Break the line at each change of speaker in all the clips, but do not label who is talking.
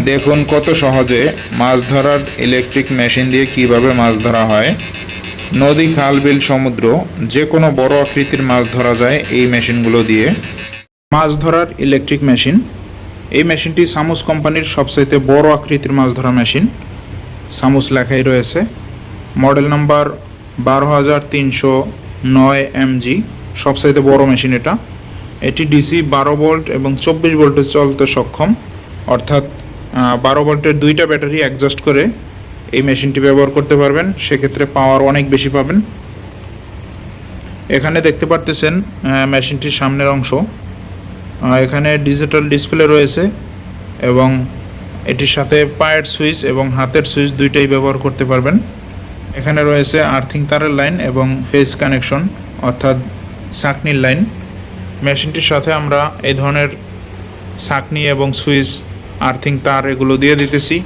দেখুন কত সহজে মাছ ধরার ইলেকট্রিক মেশিন দিয়ে কিভাবে মাছ ধরা হয়। নদী, খাল, বিল, সমুদ্র যে কোনো বড় আকৃতির মাছ ধরা যায় এই মেশিনগুলো দিয়ে। মাছ ধরার ইলেকট্রিক মেশিন, এই মেশিনটি সামুস কোম্পানির সবচাইতে বড় আকৃতির মাছ ধরা মেশিন। সামুস লেখাই রয়েছে। মডেল নাম্বার 12,309 mg, সবচাইতে বড় মেশিন এটা। এটি ডিসি 12 ভোল্ট এবং 24 ভোল্টে চলতে সক্ষম, অর্থাৎ 12 ভোল্টের দুইটা ব্যাটারি অ্যাডজাস্ট করে এই মেশিনটি ব্যবহার করতে পারবেন, সেক্ষেত্রে পাওয়ার অনেক বেশি পাবেন। এখানে দেখতে পারতেছেন মেশিনটির সামনের অংশ। এখানে ডিজিটাল ডিসপ্লে রয়েছে এবং এটির সাথে পায়ের সুইচ এবং হাতের সুইচ দুইটাই ব্যবহার করতে পারবেন। এখানে রয়েছে আর্থিং তারের লাইন এবং ফেজ কানেকশন, অর্থাৎ ছাঁকনির লাইন। মেশিনটির সাথে আমরা এই ধরনের ছাঁকনি এবং সুইচ, আর্থিং তার এগুলো দিয়ে দিতেছি।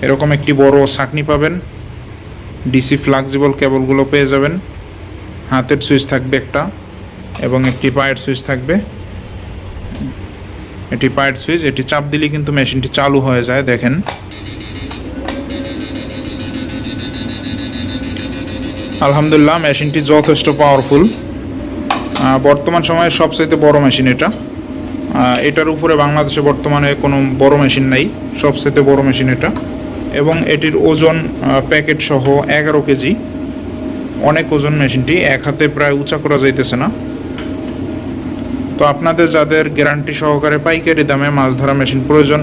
এরকম একটি বড় ছাঁকনি পাবেন, ডিসি ফ্লেক্সিবল কেবলগুলো পেয়ে যাবেন। হাতের সুইচ থাকবে একটা এবং একটি পায়ের সুইচ থাকবে। এটি পায়ের সুইচ, এটি চাপ দিলে কিন্তু মেশিনটি চালু হয়ে যায়। দেখেন, আলহামদুলিল্লাহ মেশিনটি যথেষ্ট পাওয়ারফুল। বর্তমান সময়ে সবচাইতে বড় মেশিন এটা। এটার উপরে বাংলাদেশে বর্তমানে কোনো বড় মেশিন নাই, সবচাইতে বড় মেশিন এটা। এবং এটির ওজন প্যাকেট সহ 11 কেজি, অনেক ওজন মেশিনটি, এক হাতে প্রায় উঁচা করা যাইতেছে না। তো আপনাদের যাদের গ্যারান্টি সহকারে পাইকারি দামে মাছ ধরা মেশিন প্রয়োজন,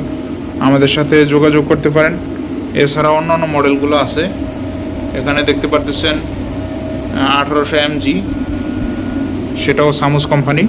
আমাদের সাথে যোগাযোগ করতে পারেন। এছাড়া অন্যান্য মডেলগুলো আছে। এখানে দেখতে পারতেছেন 1800 mg, সেটাও সামুস কোম্পানি।